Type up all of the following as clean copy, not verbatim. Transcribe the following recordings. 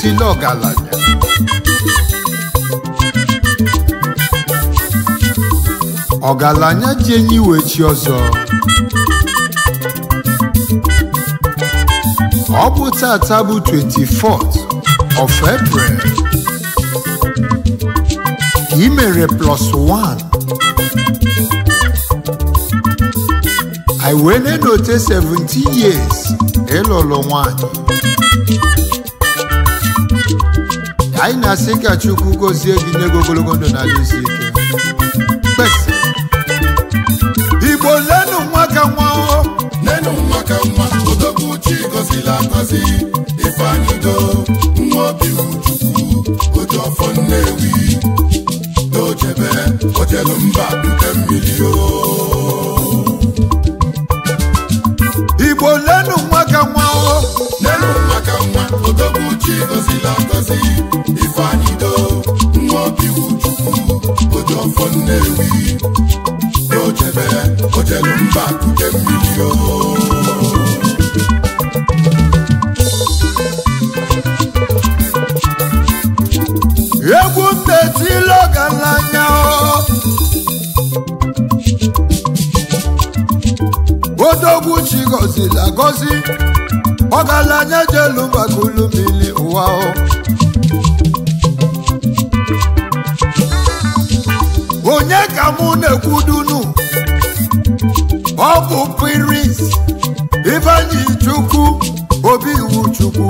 etili ọgaranya ọgaranya ji enyi wee chi ọzọ ọ bụ tata bụ 24th of April i mere +1 I wee na-enote 17 years ịlụlụ nwanyị anyị na-asị ka Chukwu gọzie gị n'ego ogologo ndụ na isi ike kpesa Igbo lenu nwa ka nwa o lenu nwa ka nwa odogwu chi gọzila agọzi Ifeanyịdo nwa obi Chukwu oji ọfọ Nnewi n'ojebe ojelu mba dute mmiri o Igbo lenu nwa ka nwa o lenu nwa ka nwa odogwu chi gọzila agọzi Ifeanyịdo nwa obi Chukwu oji ọfọ Nnewi n'ojebe ojelu mba dute mmiri o egwu etili ọgaranya odogwu chi gọzila agọzi ọgaranya jelu maka ulu mmiri ụwa onye ka mụ na-ekwudunu ọ bụ Prince Ifeanyịchukwu obi iwu Chukwu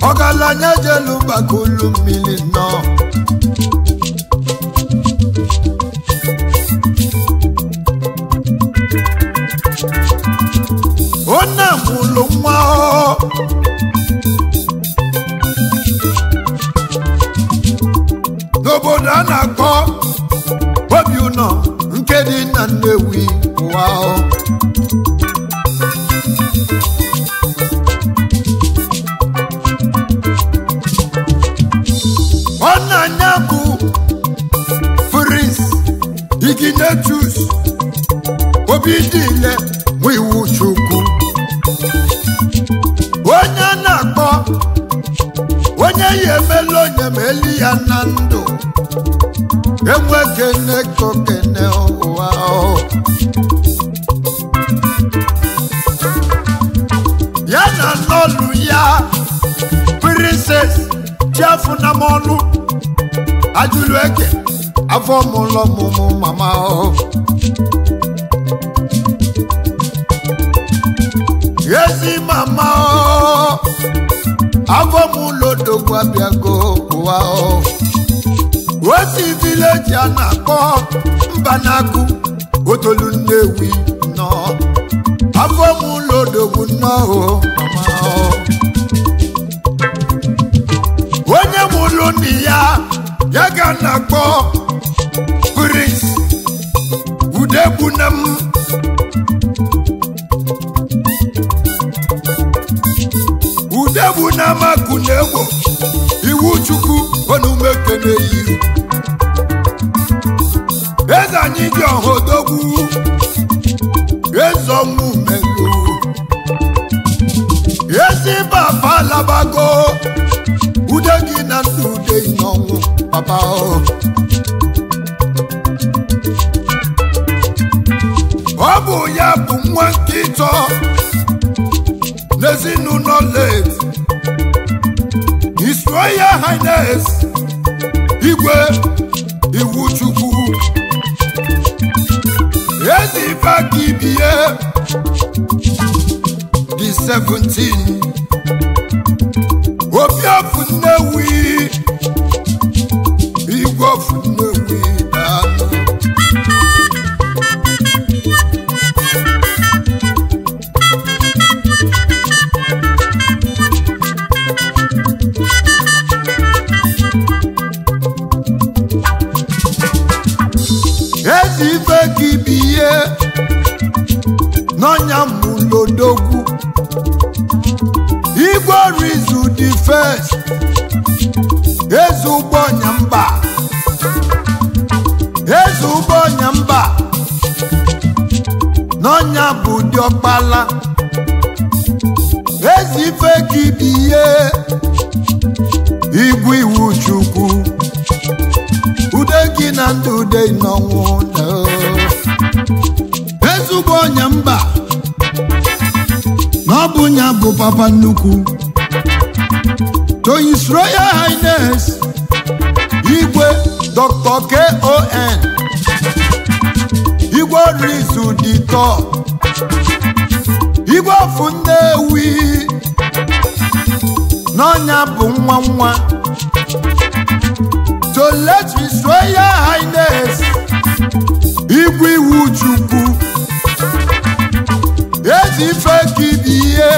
ọgaranya jelu maka ulu mmiri nọ ọ na-amụlụ nwa n'obodo a na-akpọ obi ụnọ nke dị na Nnewi ụwa ọ na-anya bụ Prince Iginetus obi dịle nwa iwu Chukwu onye na-akpọ onye ya emela onye ma eli ya na ndụ enwekene kokene ụwa ya na n'ọlụ ya Princess Chiafunamonu ajụlụ eke afọ mụlọ ọmụmụ mama ezi mama afọ mụlọ odogwu abịago ụwa osi vileji a na-akpọ Mbanakụ otolu Nnewi nọ afọ mụlọ odogwu nnọọ mama onye mụlụ nne ya ga na-akpọ Prince Udegbunam Udegbunam akụ na-egbo iwu Chukwu onumekene yi eze anyị ji ọha odogwu eze ọnwụ melu ezi baba alabago ude gị na ndụ ude n'ọnwụ papa ọ bụ ya bụ nwa nkịtọ n'ezinụlọ late His Royal Highness Igwe Iwu Chukwu ezi Ifakibie the 17 obi of Nnewi Igwe of Nnewi ezi Ifakibie n'ọnya mụlodogwu Igwe Rizu the first eze ụgbọ Nyamba eze ụgbọ Nyamba n'ọnya bụ diọkpala ezi Ifakibie igwe iwu chukwu ude gị na ndụ ude n'ọnwụ ezigbo onye mba na ọ bụ nya bụ papa nnukwu to His Royal Highness Igwe Dr. K.O.N. Igwe Rizu Dito Igwe of Nnewi n'ọnya bụ nwa to let His Royal Highness Igwe iwu chukwu ezi ife kibiye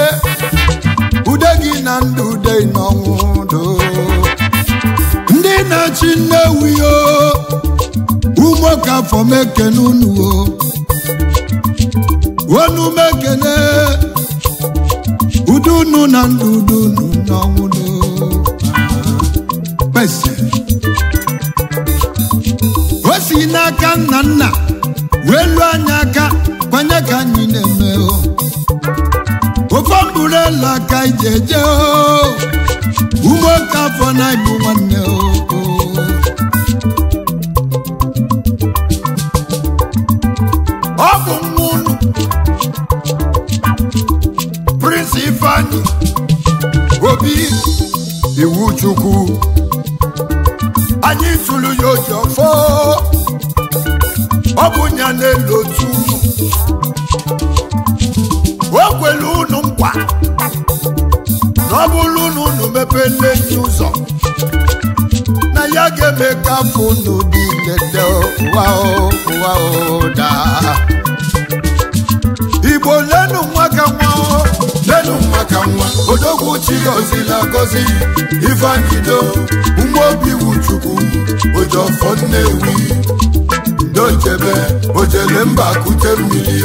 ude gị na ndụ ude n'ọnwụ ndị na-achị Nnewi ụmụ ka afọ mekene unu onu mekene udunu na ndụ udunu n'ọnwụ pese o si n'aka nna wee lụọ anya aka kwanye ka anyị na-eme ofe mburela ka ijeje ụmụoke afọ na ibu nwanne ọ bụ nwa unu Prince Ifeanyi Obi iwu chukwu anyị tụrụ ya oji ọfọ ọ bụ nya n'elu otu o kwelu unu nkwa na ọ bụrụ unu mepele ụzọ na ya ga-eme ka afọ unu dị lete ụwa daa Igbo lenu nwa ka nwa odogwu chi gọzila agọzi Ifeanyi ụmụ obi iwu chukwu oji ọfọ Nnewi ndochebe ojele mba kute mmiri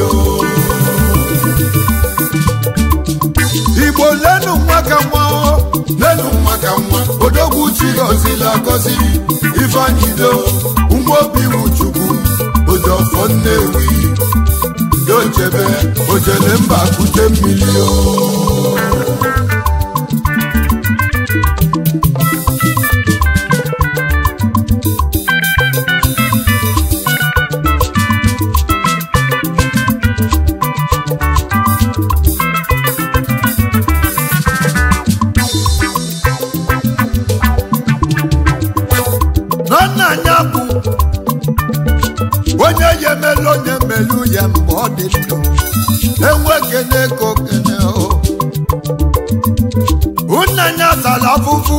Igbo lenu nwa ka nwa odogwu chi gọzila agọzi Ifeanyi ụmụ obi iwu chukwu oji ọfọ Nnewi ndochebe ojele mba kute mmiri onye yemelu onye melu ya mgbe ọ dị ndụ enwekene ka okene nnanya zara afụfụ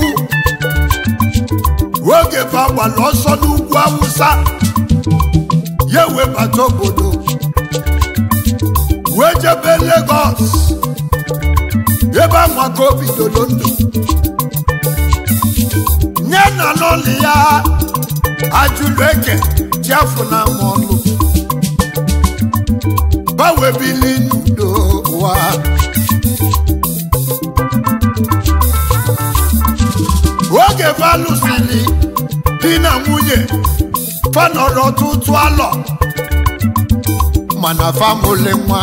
oge fagbala ọsọ n'ugwu Awụsa ya webata obodo wee jebe Lagos ebe anwa ka o bidoro ndụ nye na n'ụlọ ya ajụlụ eke chiafụ na mọnụ bawebili n'udo ụwa oge valụsili di na nwunye fanọrọ ọtụtụ alọ mana famole nwa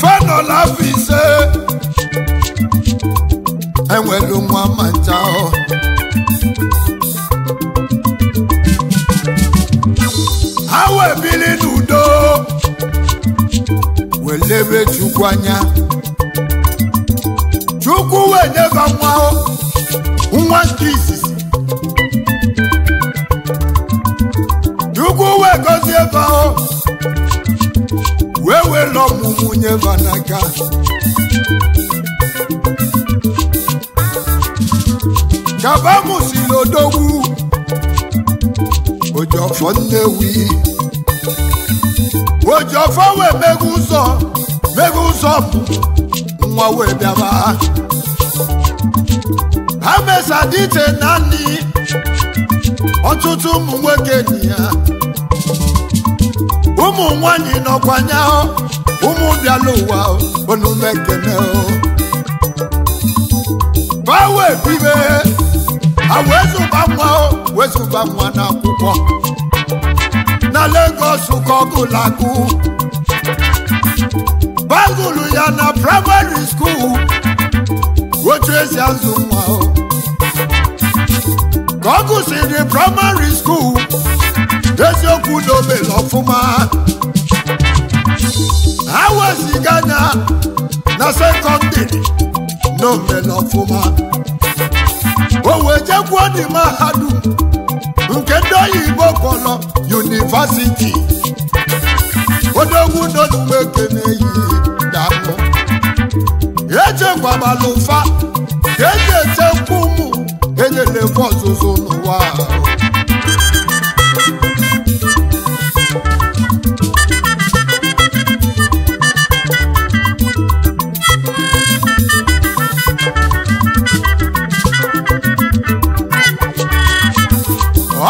fanọla afọ ise enwelu nwa mancha ha wee bili n'udo welebe Chukwu anya Chukwu wee nyeba nwa nke izizi Chukwu wee gọzie ebe wee were ọmụmụ nyeba n'aka Kabamu si n'odogwu oji ọfọ Nnewi oji ọfọ wee meghe ụzọ nwa wee bịaba ha mesa dite naanị ọtụtụ ụmụ nwoke dị ya ụmụ nwanyị nọkwanya ụmụ bịala ụwa onume kene bawe bibe wezuba nwa n'akwụkwọ na Lagos ka ọgụlagụ bagụlụ ya na primary school otu esi azụ nwa ka ọ gụsịrị praịmarị skuul eziokwu na omere ọfụma ha weziga anya na sekọndịrị na omere ọfụma o wee jekwuo dị mahadum nke ndị oyibo kpọrọ yunivasiti odogwu n'onume keneyi danụ echekwabalụ ụfa ka eji echekwa ụmụ enyelekwa ọzụzụ n'ụwa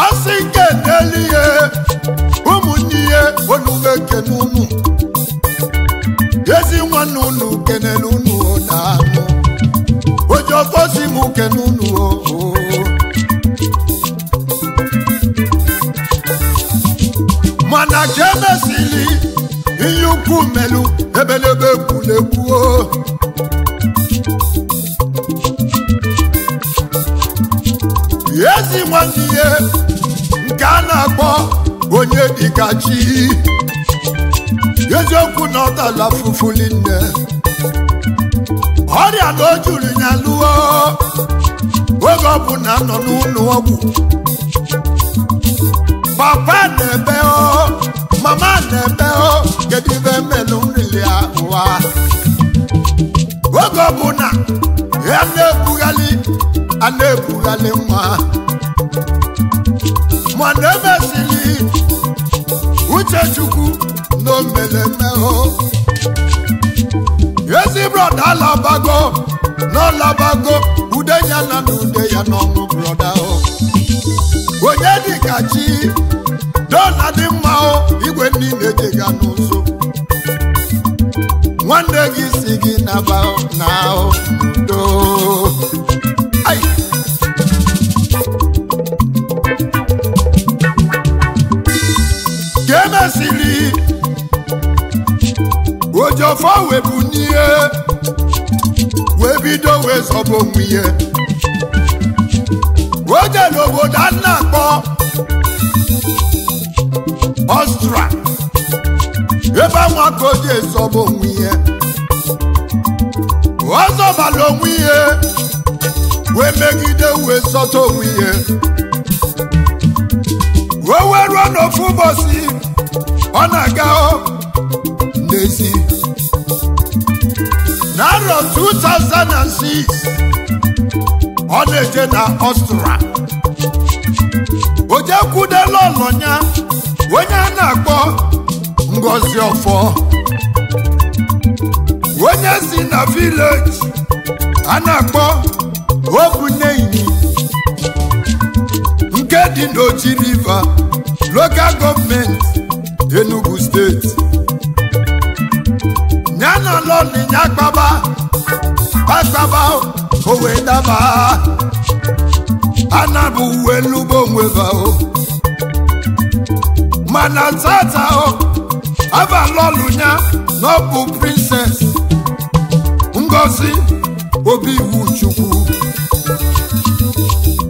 ọsị nke n'elu ihe ụmụnne ihe onume kenunu ezi nwanne unu kenelu unu na-anụ ojofosi m kenunu mana ka emesili ihe ukwu melu ebelebe kwulegbuo ezi nwanne ihe nke a na-akpọ onye dịka chi eziokwu na ọtala fufuli nne ọrịa na o juru ya lụọ oge ọ bụ na nọ n'ụlọ ọgwụ papa na-ebe mama na-ebe kedu ibe mmelụ nrili ụwa oge ọ bụ na ya na-ebughalị nwa mana emesili Uchechukwu n'omeleme ezi broda alabago n'ọlabago ude ya na ude ya n'ọnwụ broda onye dịka chi dona dị mma igwe ndị na-ejega n'ụzọ nwanne gị si gị naba na udo kemesili ojofo webu n'ihe wee bido wee zọba onwe ihe oje n'obodo a na-akpọ Ọstra ebe anwa ka oje ezọba onwe ihe ọ zọbala onwe ihe wee megide wee zọta onwe ihe wee ruo n'ofu ụbọchị ọ na-aga n'ezi n'arọ 2006 ọ na-eje na Ọstra o jekwudela ọlọnya onye a na-akpọ Ngozi Ọfọ onye si na village a na-akpọ Obuneini nke dị n'Oji River local government Enugu steeti nyana lọni nyagbaba o wee daba anabu welubo nweba mana tata aba lọlunya n'ọbụ princess Ngozi Obiwuchukwu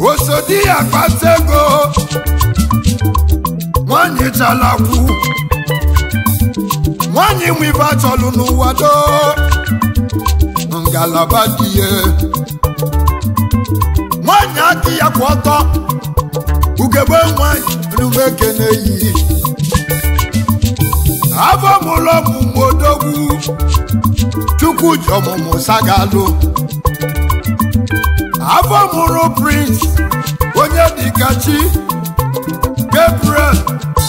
osodi ya kpatego nwanyị chalakwu nwanyị nwibe achọlụ n'ụwa do ngalaba dị ya nwanyị aka ya kwụ ọtọ ugegbe nwanyị n'umekene yi afọ mụlọ ọmụmụ odogwu Chukwu ji ọmụmụ sagalụ afọ mụrụ prince onye dịka chi Gabriel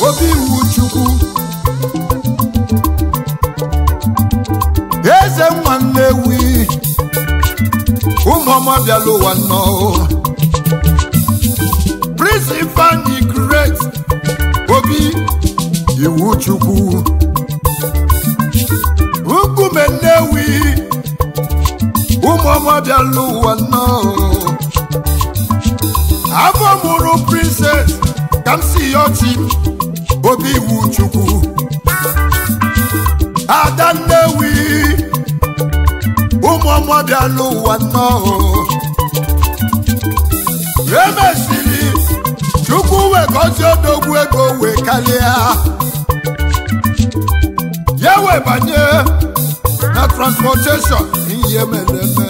Obiwuchukwu eze nwa Nnewi ụmụọma bịala ụwa nnọ Prince Ifeanyi Great Obiwuchukwu Nkume Nnewi ụmụọma bịala ụwa nnọ afọ mụrụ princess Kamsiyoti Obiwuchukwu Ada Nnewi ụmụ ụmụ bịa n'ụwa nnọọ emesiri Chukwu wee gọzie odogwu ego wee karịa ya wee banye na transportation ihe mere eme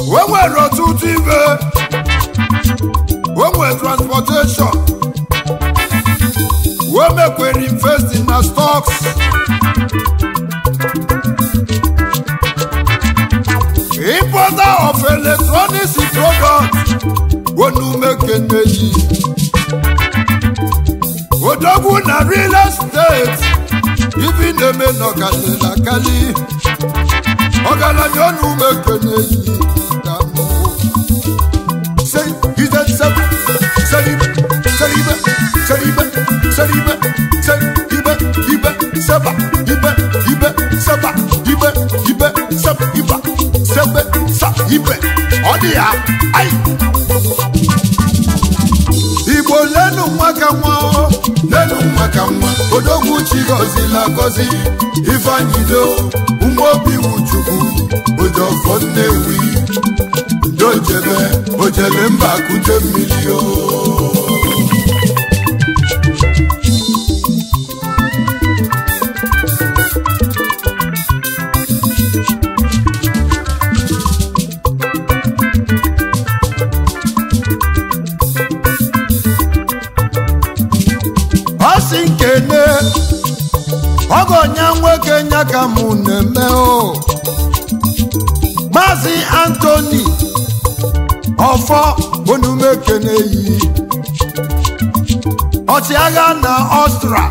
o nwere ọtụtụ ibe o nwere transportation o mekwere investing na stocks importer of electronics products wonu mekeneyi odogwu na real estate even eme n'ọgalela kali ọgaranya onu mekeneyi damo say ize sebu seribe seribe seribe seribe seribe ibe seba ibe ibe seba ibe ibe seba iba sebe sa ibe ọdịya ai Igbo lenu nwaka nwa odogwu chi gọzila gọzi Ifeanyido ụmụ obi Chukwu Ojofọ Nnewi ndojebe ojele mba kute mmiri o Nkene ogonya nwoke nyaka mụ na-eme o Maazị Anthony Ọfọ onumekene yi ọchịagha na Ọstra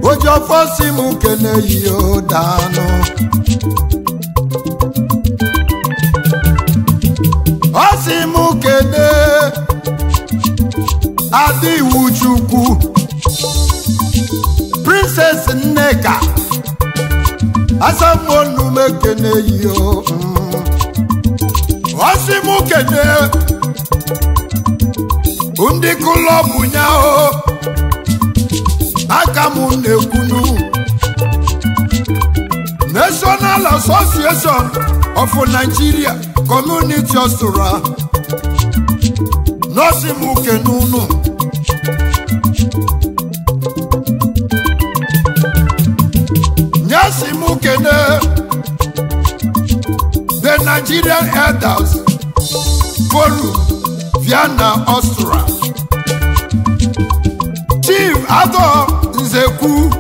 Ojofọ si mụ kene yi o danụ ọ si mụ kene Adị Iwu Chukwu Princess Nneka Asamonu mekene yo Osimu kene Undi kulobu nyao Akamu nekunu National Association of Nigeria Community Osura Nosimu kenunu Simukene the Nigerian Elders Forum Vienna Austria Chief Ado Nzeku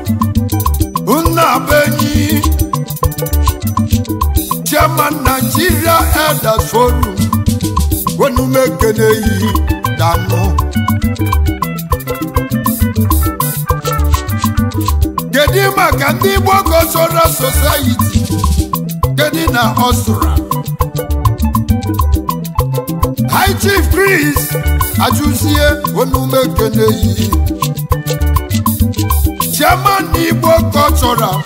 Unnabenyi Chairman Nigeria Elders Forum Onumekene yi dano Gedi maka ndị Igbo Cultural Society Gedi na Ọsụra High Chief Chris Ajuzie Onumekene yi Chairman Igbo Cultural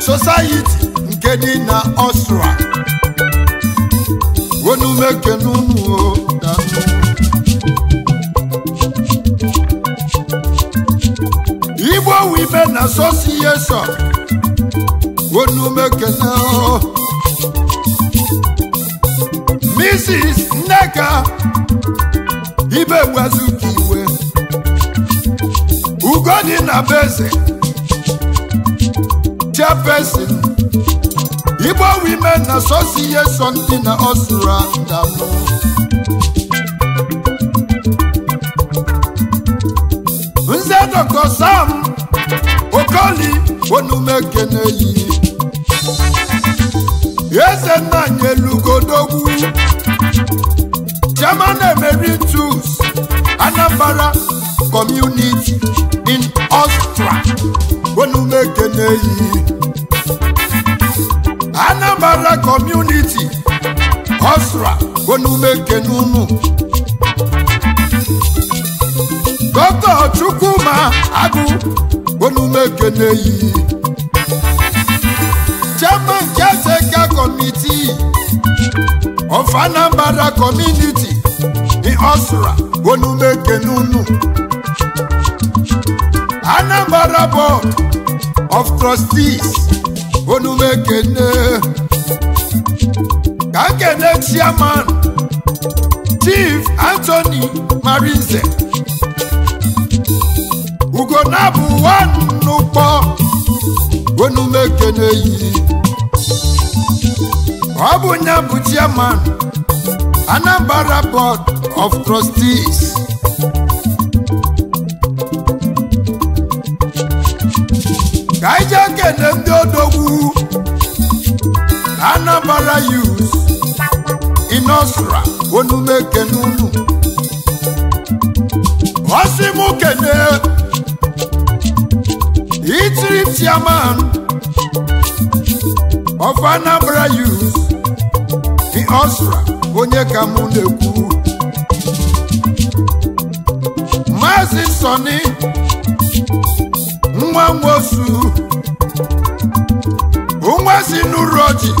Society Gedi na Ọsụra Onumekene unu danu Igbo Women Association Onumekene Mrs. Nneka Ibe Wazukiwe Ugodi na Beze Chairperson Igbo Women Association dị na Ọsụra Ndamo Nze Dr. Sam Okoli Onumekene yi Eze Nanyelu-Godogwu Chairman Emeritus Anambra Community in Austria Onumekene yi Anambra Community Austria Onumekene unu Dr. Chukwuma Agụ Onumekene yi Chairman Caretaker Committee of Anambra Community in Austria Onumekene unu Anambra Board of Trustees onumekene kakene chairman Chief Anthony Marinze Ugonabu Wanupo onumekene yi Obunya bu chairman Anambra Board of Trustees Kaija kene ndị odogwu Anambra Youth in Osra onumekene unu Osimu kene Itri chairman of Anambra Youth in Osra onye ka mụ na-ekwu Maazị Soni nwa nwosu nwa si n'ụrọji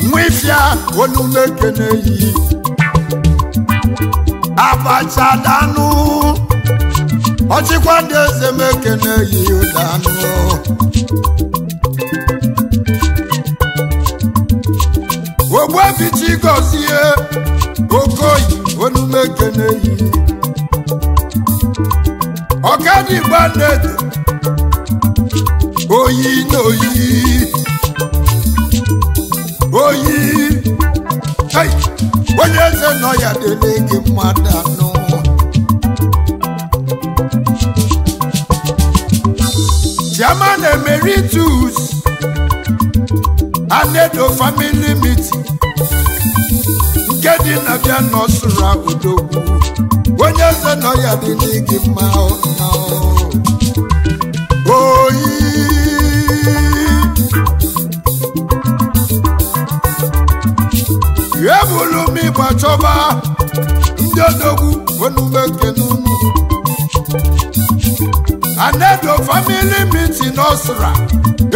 nwifia onumekene yi abacha danụ ọchịkwa ndị eze mekene yi danụ ogbuebichi gọzie okoyi onumekene yi ọkadigba nnedo oyi n'oyi oyi hey onye eze nọ ya dele gị mmadụ anụ Chairman Emeritus Anedo Family Meeting nke dị na bịa n'Ọsụra Odogwu onye eze nọ ya dele gị mma oyi Yebulu mi gbachọba ndị odogwu onumekene unu Anedo Family Meeting n'Ọsụra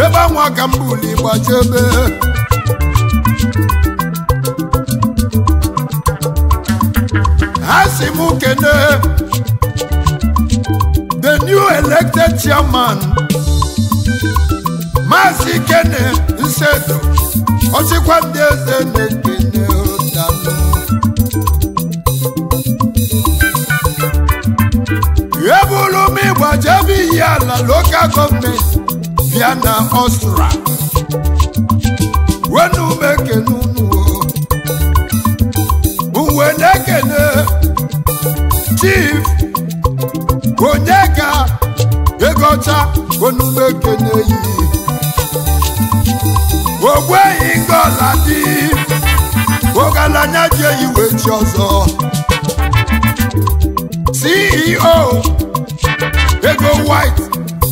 ebe anwa ka mbuli gbachebe ha si mụ kene the new elected chairman Maazị Kene Nsedo ọchịkwa ndị eze na-ekene ụdanụ ebulu m ịgbajebe ihe ala local gọọmenti bịa na Ọsụra wenumekene unu uwe na-ekene Chief Onyeka Egocha onumekene yi ogweghị ngola dị ogalanya je iwe chi ọzọ CEO Ego White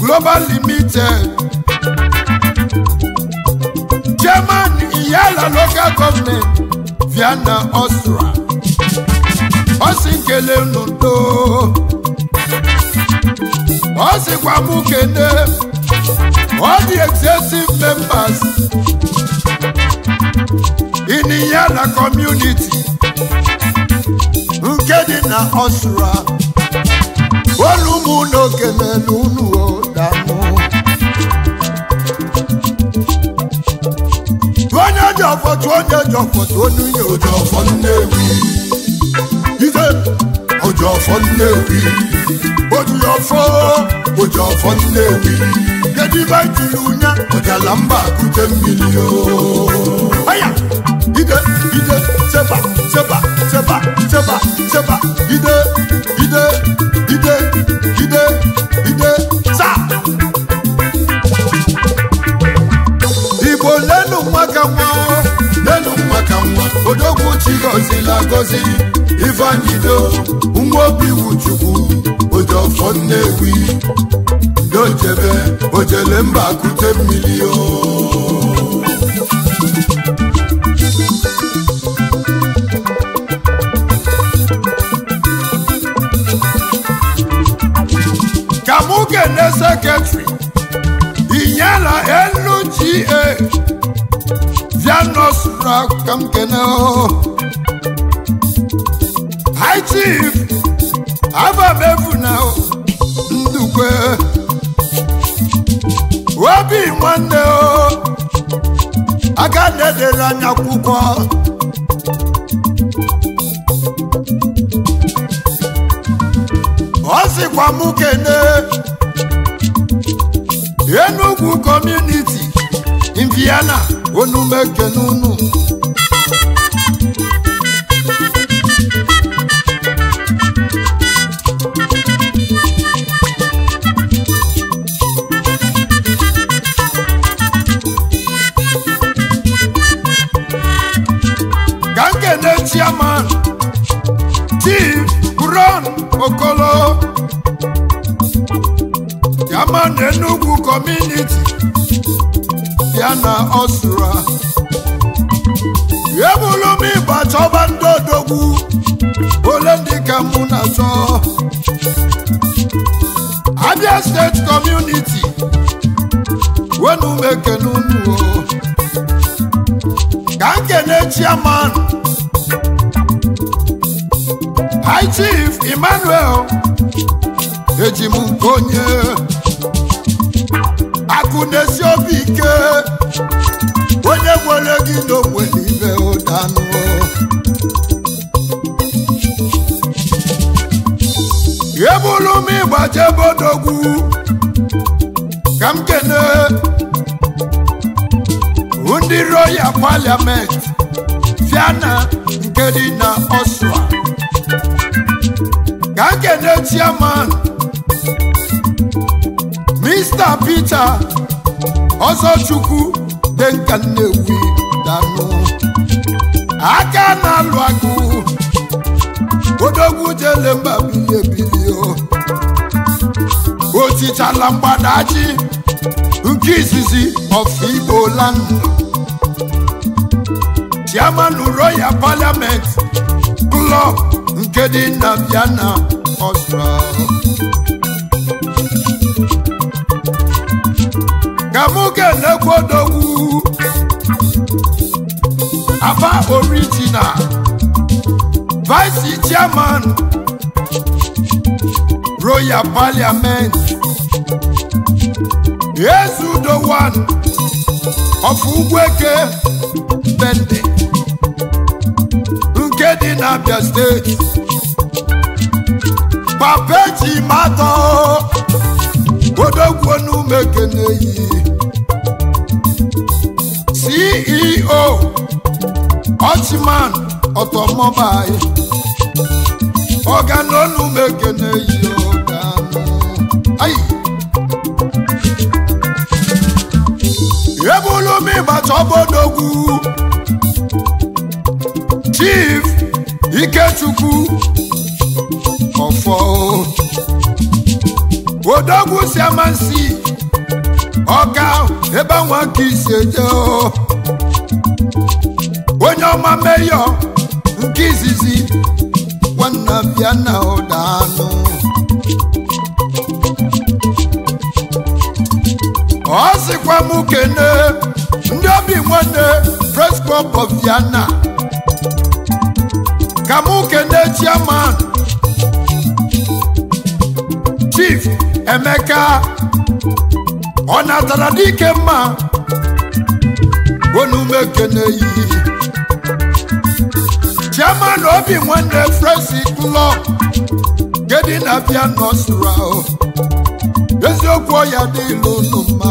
Global Limited Chairman Iyala Local Government Viana Ọsụra Osinkele n'udo Osikwa mụ kene all the executive members in Iyala community nke dị na Ọsụra olumu n'okene n'unu odanụ onye jọfọtụ onye ojọfọ Nnewi ide ojọfọ Nnewi ojọfọ Nnewi Kediba itiri unya ojala mba kute mmiri aya ide seba ide sa Igbo lenu nwaka nwa odogwu chi gọzila gọzi Ifeanyido nwa obi Chukwu ojọfọ Nnewi dojebe ojele mba kute mmiri Kamukene Secretary Iyala LGA Vianos Kamkene High Chief Aba Mevuna Ndu Chukwe obi nwanne o aga nedere anya akwụkwọ ọ sịkwa mụ kene Enugu community in Vienna onumekenunu Gangene chairman Chief Buron Okolo Chairman Enugu community Yana Osura Yebulumi Bachobando Dogu Olendika Munaso Abia State community Wenumekenunu Gangene chairman High Chief Emmanuel Ejimunkonye Akunesi Obike Onye nwere gị n'onwere ibe ụdanụ Ebulu m ịgbaje bodogwu ka m kene ndị Royal Parliament Fiana nke dị na Osra ka m kene chairman Mr. Peter Ozochukwu Denka Nnewi Danu aka na-alụ agụ odogwu jele mba bilio otichala mgbadaji nke izizi of Igbo land Chairman Royal Parliament Club nke dị na Vienna Austria Kamuke Nekwodogwu Aba Original Vice Chairman Royal Parliament Yesudo one of Ugweke Bende nke dị na Abia State Papeji Mato Odogwu Onumekeneyi CEO Ochiman Automobile Organonu Mekeneyi Organo Ayi Ebulumi Bachobodogwu Chief Ikechukwu Ofo Odogwu Siamansi Oga ebe nwa nke iseje onye ọma meyo nke izizi nwanna Vienna ụdanụ ọ sịkwa mụ kene ndị obi nwanne Press Club of Vienna ka mụ kene chairman Chief Emeka ọ natara dike mma Onumekeneyi Chairman obi nwanne Fresh Club gedi na Vienna Austria eziokwu ya dị ilu mma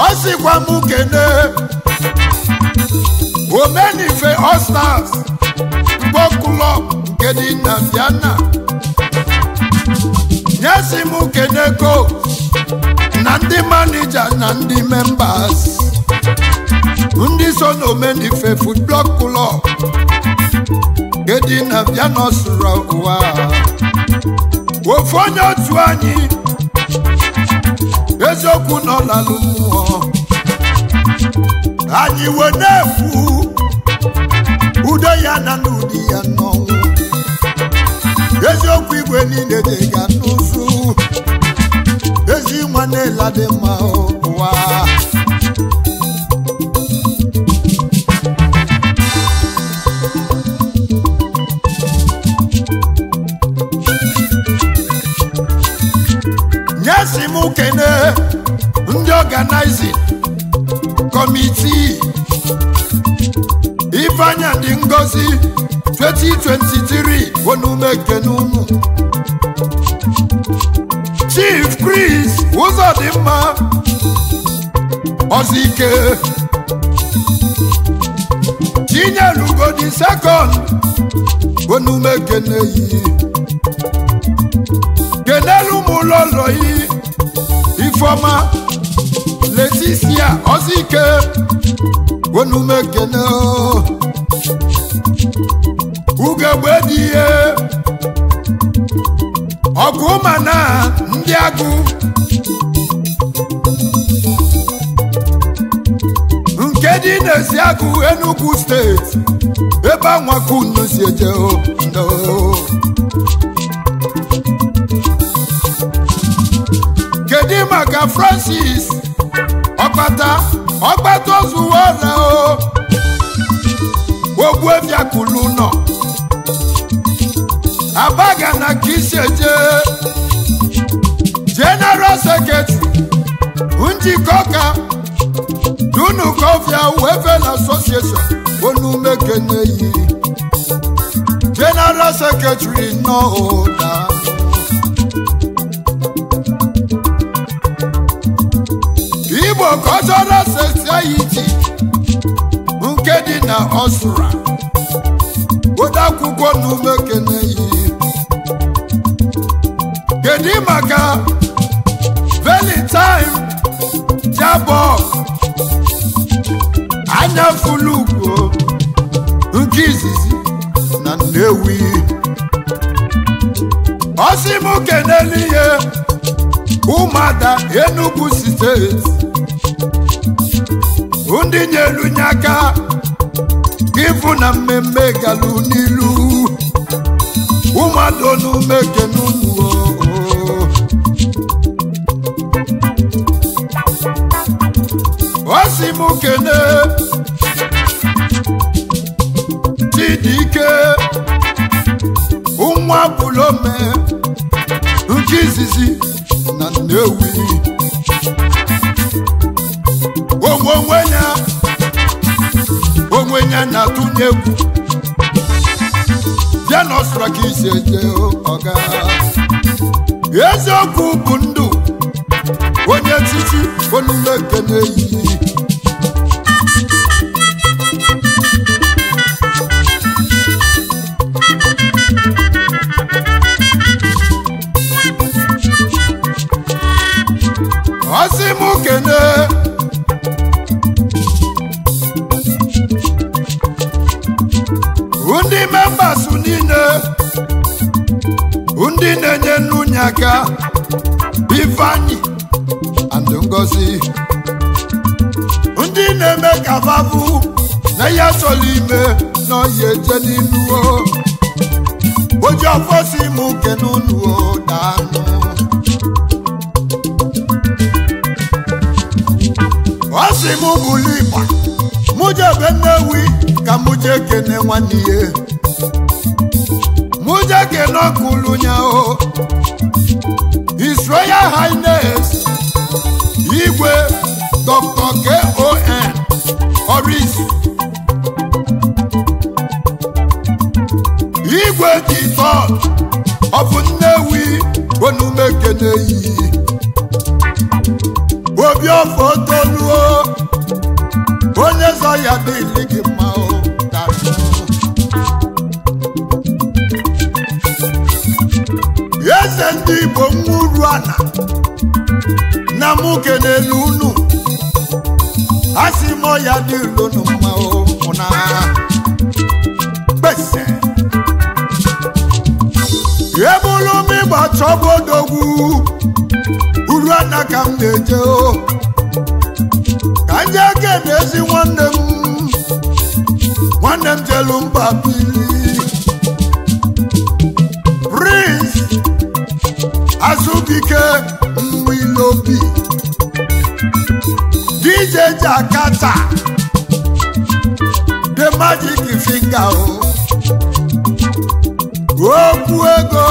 Osikwa mụ kene Omenife All Stars Football Club nke dị na Vienna nyesi mụ kene go na ndị manager na ndị members ndị so na Omenife Football Club nke dị na Vienna Austria ụwa ofu onye otu anyị eziokwu nọ n'alụ mmụọ anyị wenefu udo ya na n'ụdị ya n'ọnwụ eziokwu igwe niile dị ga n'ụzụ nwanne la dị mma ụwa nyesi m kene ndị organizing committee Ifeanya dị Ngozi 2023 onume kenunu Chief Chris Uzodimma Ozike Chinyelugo the second onume keneyi kenelu muloloyi Ifoma Leticia Ozike onume keneo Ugebediye Ọgụmana ndị agụ nke dị n'ezi agụ Enugu steeti ebe anwakunu si eje ndo kedu maka Francis ọkpata ozuwora Ogbuefiakulu nọ Abaga na Kiseje General Secretary Njikoka Dunu Kofia Welfare Association Onumekeneyi General Secretary no Oda Igbo Cultural Society nke dị na Osura Odakwukwo Onumekeneyi Kedu maka Valentine Jabo Anya Fulugo nke izizi na Nnewi Osimu keneliye Ụmụada Enugu steeti ndị nyelu nyaka ifu na mmemme galu n'ilu ụmụada onume kenunu Osimu kene Chidike Unwa Bulome nke izizi na Nnewi onwenya na-atụnye egwu bịa n'ọsụra ka isi eje ọga eziokwu bụ ndụ onye etiti onume keneyi Osimu kene ndị members niile ndị na-enye nwunye aka Ifeanyi and Ngozi ndị na-eme ka babu na ya chọrọ ime na ya eje n'inuo oji ọfọsi mụ kenunuo daanụ Osimu bụlụ ịgba mujebe Nnewi ka muje kene nwanne ihe muje kene ọkụlụ nya His Royal Highness Igwe Dr. K.O.N. Oris Igwe the third of Nnewi onume keneyi obi ofo toluo onye zọ ya dịlị gị mma eze ndị Igbo nwuru ana na mụ kenelu unu asị mọ ya dịlụ unu mma ụna gbese ebulu m ịgba chọbodogwu uru ana ka m na-eje ka nje kene ezi nwanne m jelu mba bili Prince Azubike Mwilo n'obi DJ Jakarta the magic finger okwu ego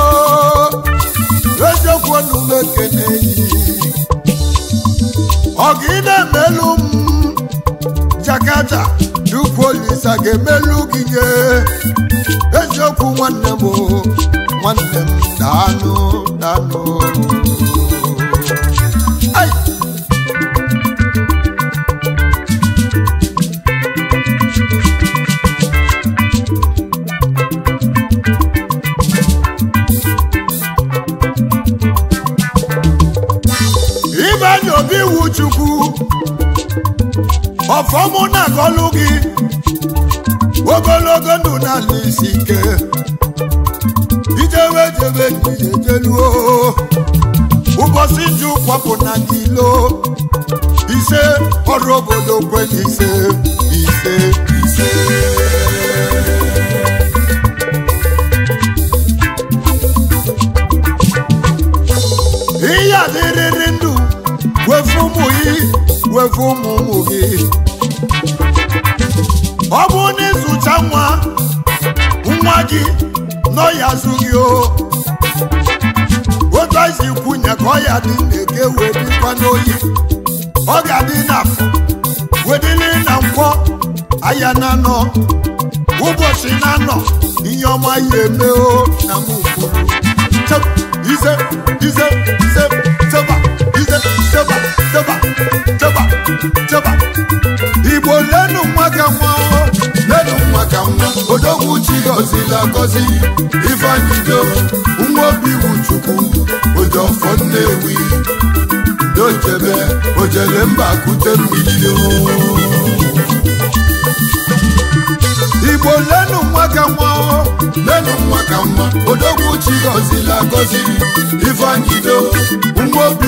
eziokwu n'ume keneyi ogine melum Jakarta du police ga-emelu gị nye eziokwu nwanne m dano ai Ibani obi wuchukwu ọfọmụ na-agọlụ gị ogologo ndụ n'ala isi ike ijewe ijeluo ụbọchị nju kwapụ na kilo ise ọrụ obodo kwenye ise ihe adịrịrị ndụ wefu ụmụ gị ọ bụ n'ịzụcha nwa gị nọ ya zụ gị otu isi kwunye ka ọ ya dị na-eke wee dịkwa n'oyi ọ ga-adị n'afọ wedịrị na nkwọ aya na anọ ụbọchị na anọ ihe ọma ya eme na m kwuru ize Igbo lenu nwa ka nwa odogwu chi gọzila agọzi Ifeanyido nwa obi Chukwu Ojofọ Nnewi dochebe ojele mba kute mmiri Igbo lenu nwa ka nwa odogwu chi gọzila agọzi Ifeanyido nwa obi